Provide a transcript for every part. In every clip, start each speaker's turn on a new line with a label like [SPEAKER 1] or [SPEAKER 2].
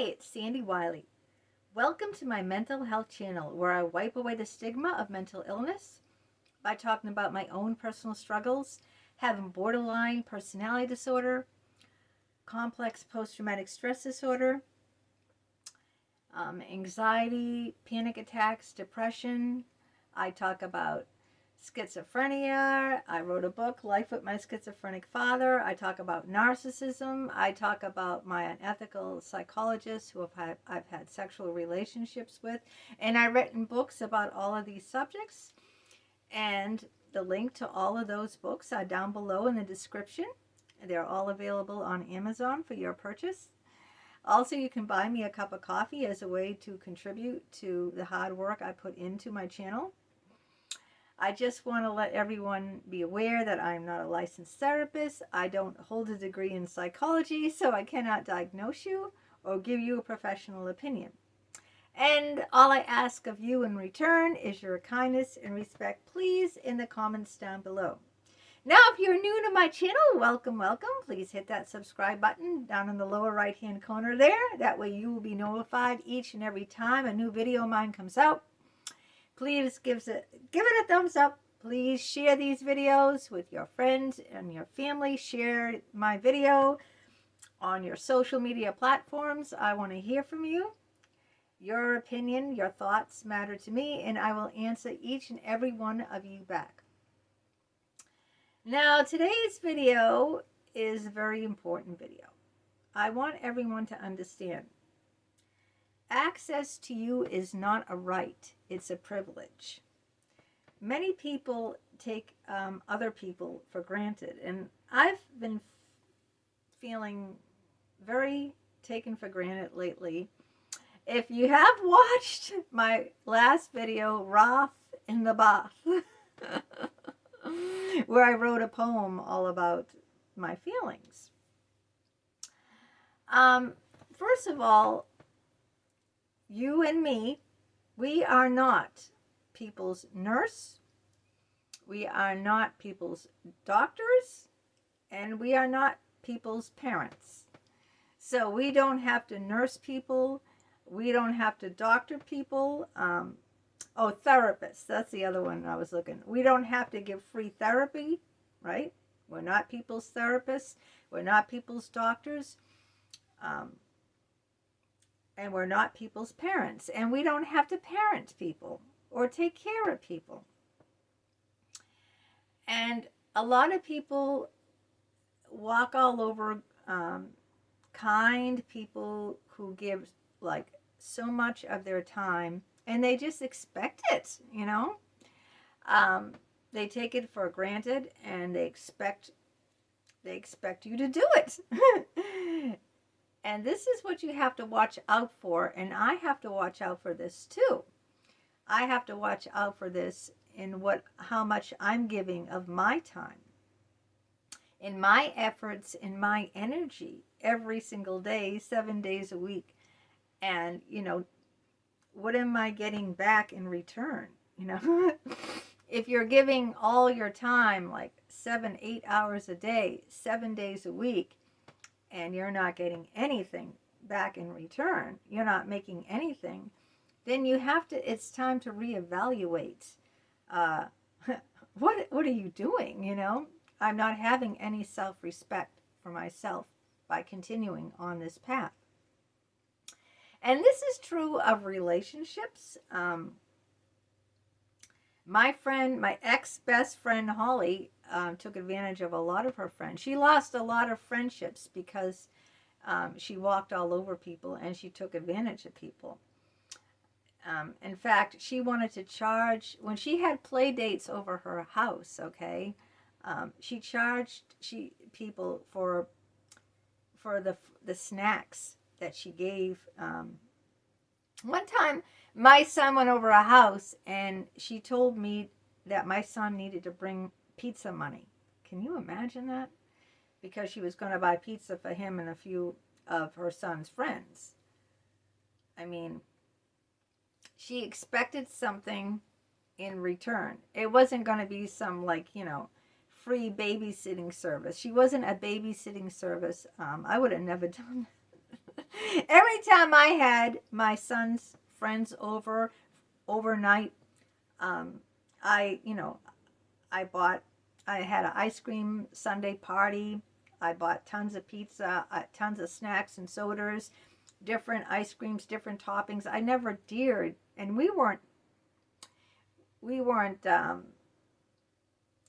[SPEAKER 1] Hi, it's Sandy Wiley. Welcome to my mental health channel where I wipe away the stigma of mental illness by talking about my own personal struggles, having borderline personality disorder, complex post-traumatic stress disorder, anxiety, panic attacks, depression. I talk about schizophrenia. I wrote a book, Life with My Schizophrenic Father. I talk about narcissism. I talk about my unethical psychologists who I've had sexual relationships with. And I've written books about all of these subjects. And the link to all of those books are down below in the description. They're all available on Amazon for your purchase. Also, you can buy me a cup of coffee as a way to contribute to the hard work I put into my channel. I just want to let everyone be aware that I'm not a licensed therapist. I don't hold a degree in psychology, so I cannot diagnose you or give you a professional opinion. And all I ask of you in return is your kindness and respect, please, in the comments down below. Now, if you're new to my channel, welcome, welcome. Please hit that subscribe button down in the lower right-hand corner there. That way you will be notified each and every time a new video of mine comes out. Please give it a thumbs up. Please share these videos with your friends and your family. Share my video on your social media platforms. I want to hear from you. Your opinion, your thoughts matter to me, and I will answer each and every one of you back. Now, today's video is a very important video. I want everyone to understand. Access to you is not a right, it's a privilege. Many people take other people for granted, and I've been feeling very taken for granted lately. If you have watched my last video, Wrath in the Bath, where I wrote a poem all about my feelings. First of all, you and me, we are not people's nurse, we are not people's doctors, and we are not people's parents. So we don't have to nurse people, we don't have to doctor people. Therapists, that's the other one I was looking. We don't have to give free therapy, right? We're not people's therapists, we're not people's doctors. And we're not people's parents. And we don't have to parent people or take care of people. And a lot of people walk all over kind people who give like so much of their time, and they just expect it, you know. They take it for granted, and they expect you to do it. And this is what you have to watch out for, and I have to watch out for this too. I have to watch out for this in how much I'm giving of my time, in my efforts, in my energy every single day, 7 days a week. And, you know, what am I getting back in return? You know, if you're giving all your time, like 7-8 hours a day, 7 days a week, and you're not getting anything back in return, you're not making anything, then it's time to reevaluate. What are you doing, you know? I'm not having any self-respect for myself by continuing on this path. And this is true of relationships. My ex-best friend, Holly, took advantage of a lot of her friends. She lost a lot of friendships because she walked all over people and she took advantage of people. In fact, she wanted to charge, when she had play dates over her house, okay, she charged people for the snacks that she gave. One time, my son went over a house and she told me that my son needed to bring pizza money. Can you imagine that? Because she was going to buy pizza for him and a few of her son's friends. I mean, she expected something in return. It wasn't going to be some, like, you know, free babysitting service. She wasn't a babysitting service. I would have never done that. Every time I had my son's friends over overnight, I, I had an ice cream sundae party. I bought tons of pizza, tons of snacks and sodas, different ice creams, different toppings. I never dared, and we weren't,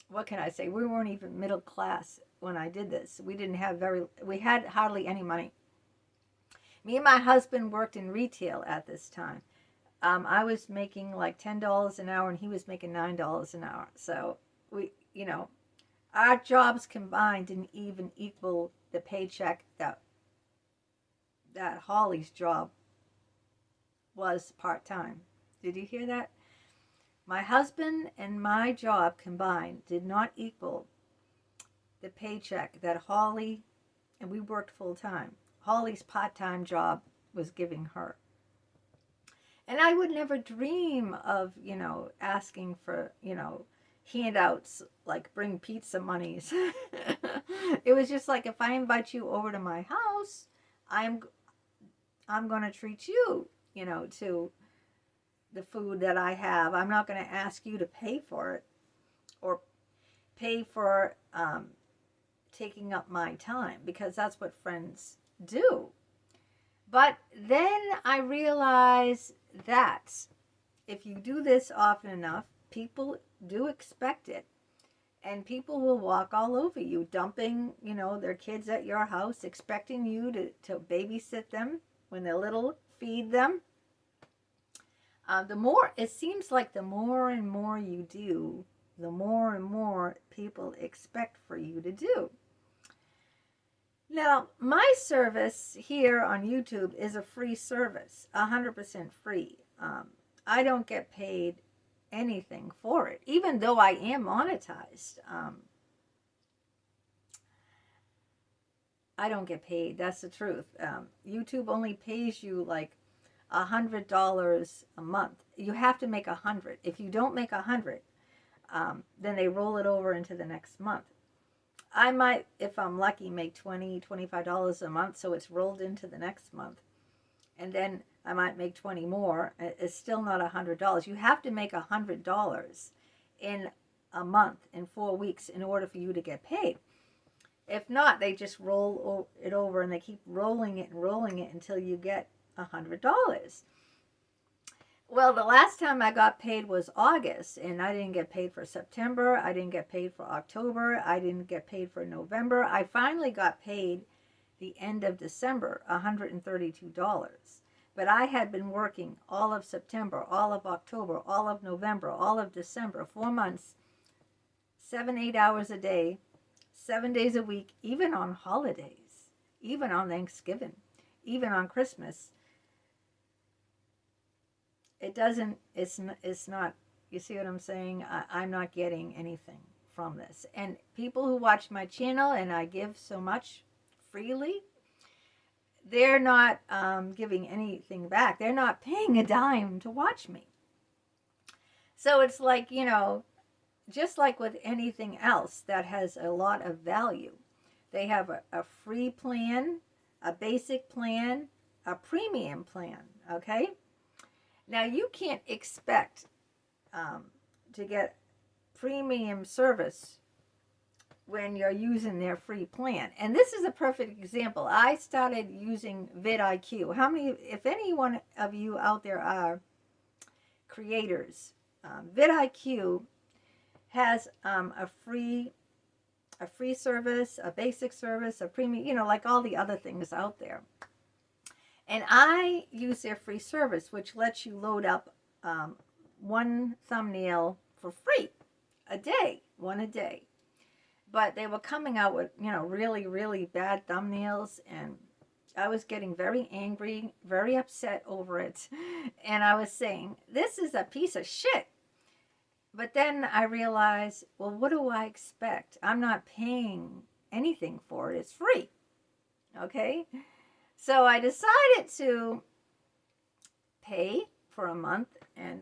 [SPEAKER 1] what can I say? We weren't even middle class when I did this. We had hardly any money. Me and my husband worked in retail at this time. I was making like $10 an hour and he was making $9 an hour. So our jobs combined didn't even equal the paycheck that Holly's job was part-time. Did you hear that? My husband and my job combined did not equal the paycheck that Holly, and we worked full-time, Holly's part-time job was giving her. And I would never dream of, asking for, handouts, like bring pizza monies. It was just like, if I invite you over to my house, I'm going to treat you, to the food that I have. I'm not going to ask you to pay for it or pay for taking up my time, because that's what friends do. But then I realized that if you do this often enough, people do expect it. And people will walk all over you, dumping, their kids at your house, expecting you to babysit them when they're little, feed them. It seems like the more and more you do, the more and more people expect for you to do. Now, my service here on YouTube is a free service, 100% free. I don't get paid anything for it, even though I am monetized. I don't get paid. That's the truth. YouTube only pays you like $100 a month. You have to make 100. If you don't make 100, then they roll it over into the next month. I might, if I'm lucky, make $20, $25 a month, so it's rolled into the next month. And then I might make 20 more. It's still not $100. You have to make $100 in a month, in 4 weeks, in order for you to get paid. If not, they just roll it over and they keep rolling it until you get $100. Well, the last time I got paid was August, and I didn't get paid for September. I didn't get paid for October. I didn't get paid for November. I finally got paid the end of December, $132. But I had been working all of September, all of October, all of November, all of December, 4 months, 7-8 hours a day, 7 days a week, even on holidays, even on Thanksgiving, even on Christmas. It's not, you see what I'm saying? I'm not getting anything from this. And people who watch my channel, and I give so much freely, they're not giving anything back. They're not paying a dime to watch me. So it's like, just like with anything else that has a lot of value, they have a free plan, a basic plan, a premium plan, okay? Now, you can't expect to get premium service when you're using their free plan. And this is a perfect example. I started using vidIQ. If any one of you out there are creators, vidIQ has a free service, a basic service, a premium, like all the other things out there. And I use their free service, which lets you load up one thumbnail for free one a day. But they were coming out with, really, really bad thumbnails, and I was getting very angry, very upset over it. And I was saying, this is a piece of shit. But then I realized, well, what do I expect? I'm not paying anything for it. It's free. Okay? So I decided to pay for a month, and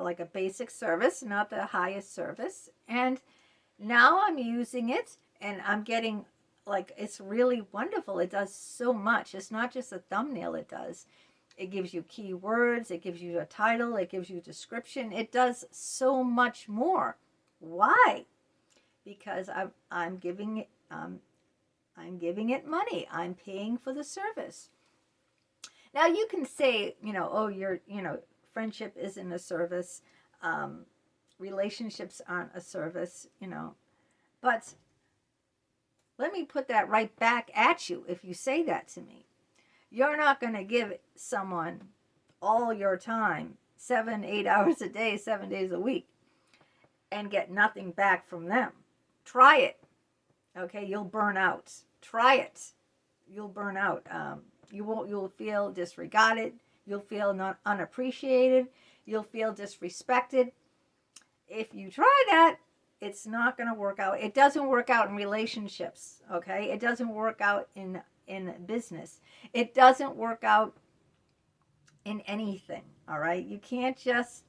[SPEAKER 1] like a basic service, not the highest service. And now I'm using it, and I'm getting like, it's really wonderful. It does so much. It's not just a thumbnail it does. It gives you keywords, it gives you a title, it gives you a description. It does so much more. Why? Because I'm giving it money. I'm paying for the service. Now you can say, oh, friendship isn't a service. Relationships aren't a service, But let me put that right back at you if you say that to me. You're not going to give someone all your time, 7-8 hours a day, 7 days a week, and get nothing back from them. Try it. Okay, you'll burn out. Try it. You'll burn out. You'll feel disregarded. You'll feel not unappreciated. You'll feel disrespected. If you try that, it's not going to work out. It doesn't work out in relationships, okay? It doesn't work out in business. It doesn't work out in anything, all right? You can't just,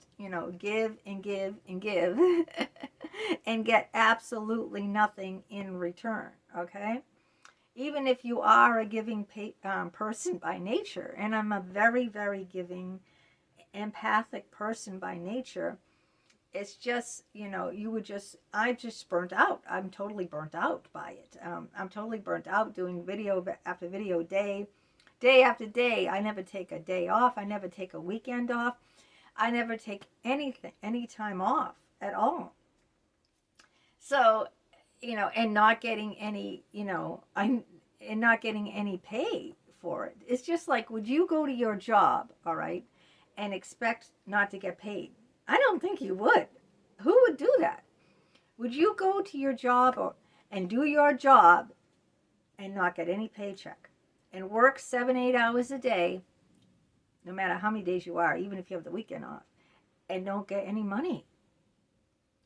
[SPEAKER 1] give and give and give and get absolutely nothing in return, okay? Even if you are a giving person by nature, and I'm a very, very giving, empathic person by nature, it's just, I'm just burnt out. I'm totally burnt out by it. I'm totally burnt out doing video after video, day after day. I never take a day off. I never take a weekend off. I never take any time off at all. So, and not getting any, and not getting any pay for it. It's just like, would you go to your job, all right, and expect not to get paid? I don't think you would. Who would do that? Would you go to your job and do your job and not get any paycheck and work 7-8 hours a day, no matter how many days you are, even if you have the weekend off, and don't get any money?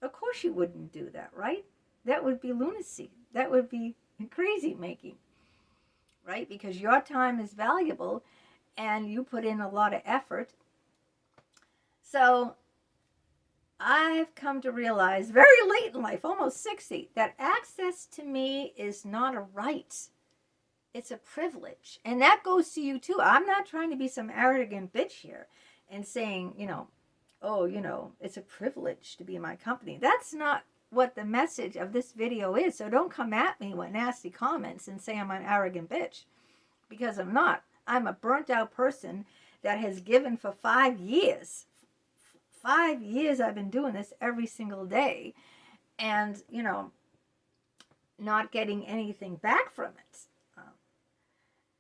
[SPEAKER 1] Of course you wouldn't do that, right? That would be lunacy. That would be crazy making, right? Because your time is valuable and you put in a lot of effort. So I've come to realize very late in life, almost 60, that access to me is not a right. It's a privilege. And that goes to you too. I'm not trying to be some arrogant bitch here and saying, it's a privilege to be in my company. That's not what the message of this video is. So don't come at me with nasty comments and say I'm an arrogant bitch, because I'm not. I'm a burnt out person that has given for 5 years. 5 years I've been doing this every single day and, not getting anything back from it.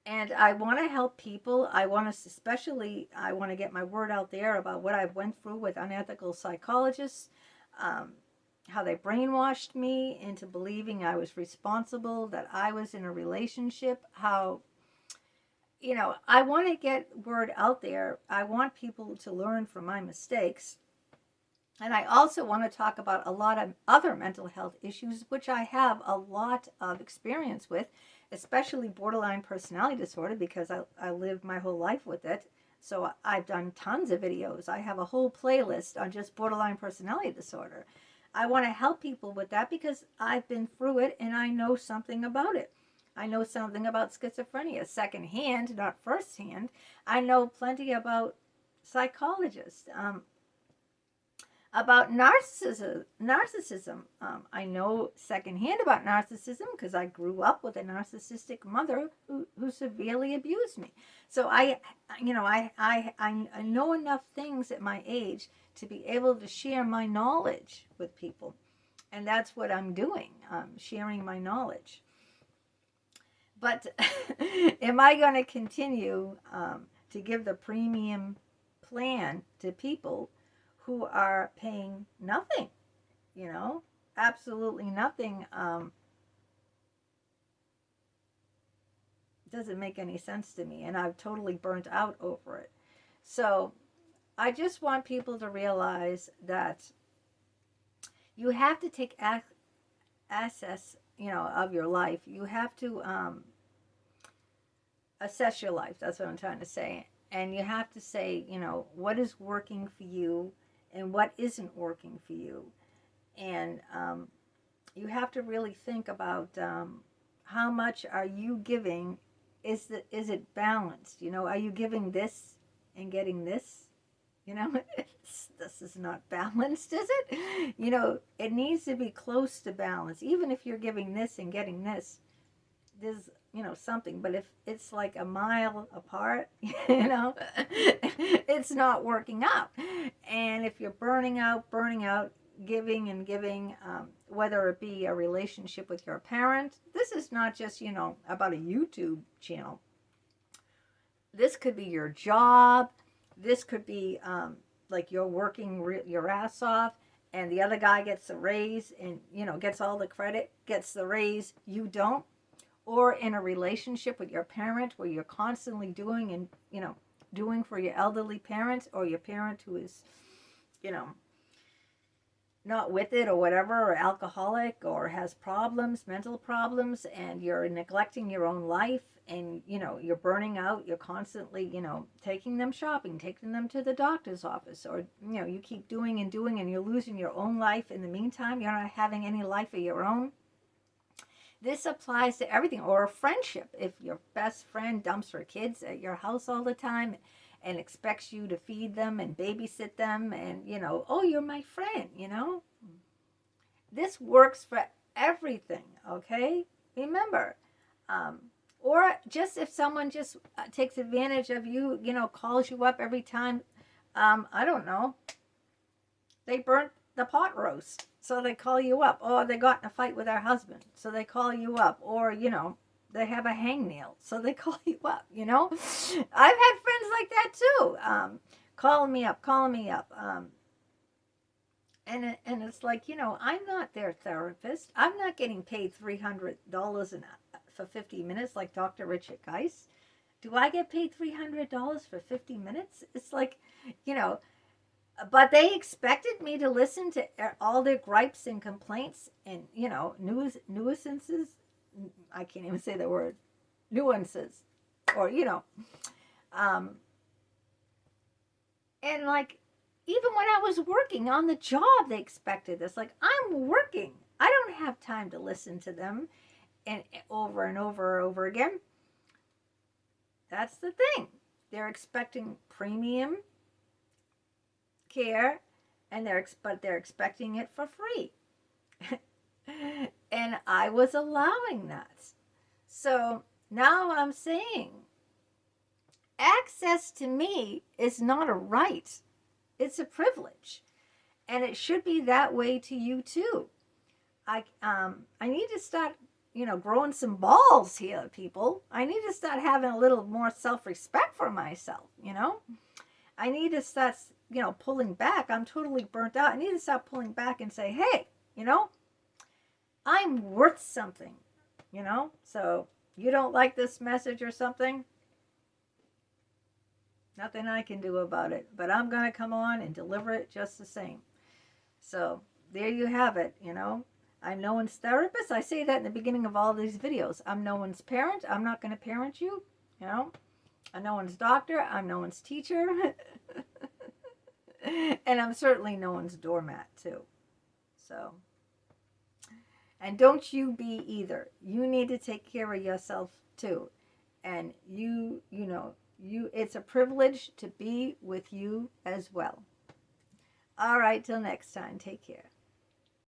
[SPEAKER 1] And I want to help people. I want to get my word out there about what I've went through with unethical psychologists, how they brainwashed me into believing I was responsible, that I was in a relationship, how, I want to get word out there. I want people to learn from my mistakes. And I also want to talk about a lot of other mental health issues, which I have a lot of experience with, especially borderline personality disorder, because I lived my whole life with it. So I've done tons of videos. I have a whole playlist on just borderline personality disorder. I want to help people with that because I've been through it and I know something about it. I know something about schizophrenia, secondhand, not firsthand. I know plenty about psychologists, about narcissism. I know secondhand about narcissism because I grew up with a narcissistic mother who severely abused me. So I know enough things at my age to be able to share my knowledge with people. And that's what I'm doing, sharing my knowledge. But am I going to continue to give the premium plan to people who are paying nothing, absolutely nothing? Doesn't make any sense to me, and I've totally burnt out over it. So I just want people to realize that you have to take access, of your life. You have to assess your life. That's what I'm trying to say. And you have to say, what is working for you and what isn't working for you. And you have to really think about how much are you giving? Is it balanced? You know, are you giving this and getting this? You know, this is not balanced, is it? You know, it needs to be close to balance. Even if you're giving this and getting this, there's, you know, something. But if it's like a mile apart, you know, it's not working out. And if you're burning out, giving and giving, whether it be a relationship with your parent, this is not just, you know, about a YouTube channel. This could be your job. This could be like you're working your ass off, and the other guy gets a raise and, you know, gets all the credit, gets the raise, you don't. Or in a relationship with your parent where you're constantly doing and, you know, doing for your elderly parent, or your parent who is, you know, not with it or whatever, or alcoholic, or has problems, mental problems, and you're neglecting your own life, and, you know, you're burning out, you're constantly, you know, taking them shopping, taking them to the doctor's office, or, you know, you keep doing and doing, and you're losing your own life in the meantime, you're not having any life of your own. This applies to everything. Or a friendship. If your best friend dumps her kids at your house all the time and expects you to feed them and babysit them, and, you know, oh, you're my friend, you know. This works for everything, okay? Remember. Or just if someone just takes advantage of you, you know, calls you up every time, I don't know, they burnt the pot roast, so they call you up. Or they got in a fight with their husband, so they call you up. Or, you know, they have a hangnail, so they call you up, you know. I've had friends like that too, calling me up. And it's like, you know, I'm not their therapist. I'm not getting paid $300 for 50 minutes like Dr. Richard Geis. Do I get paid $300 for 50 minutes? It's like, you know, but they expected me to listen to all their gripes and complaints and, you know, nuisances. I can't even say the word. Nuances. Or, you know. And, like, even when I was working on the job, they expected this. Like, I'm working. I don't have time to listen to them and over and over again. That's the thing. They're expecting premium care, and they're expecting it for free. And I was allowing that. So now I'm saying access to me is not a right. It's a privilege. And it should be that way to you too. I need to start, you know, growing some balls here, people. I need to start having a little more self-respect for myself, you know. I need to start, you know, pulling back. I'm totally burnt out. I need to start pulling back and say, hey, you know, I'm worth something, you know. So you don't like this message or something, nothing I can do about it. But I'm going to come on and deliver it just the same. So there you have it, you know. I'm no one's therapist. I say that in the beginning of all these videos. I'm no one's parent. I'm not going to parent you, you know. I'm no one's doctor. I'm no one's teacher. And I'm certainly no one's doormat, too. So, and don't you be either. You need to take care of yourself, too. And you know, it's a privilege to be with you as well. All right, till next time. Take care.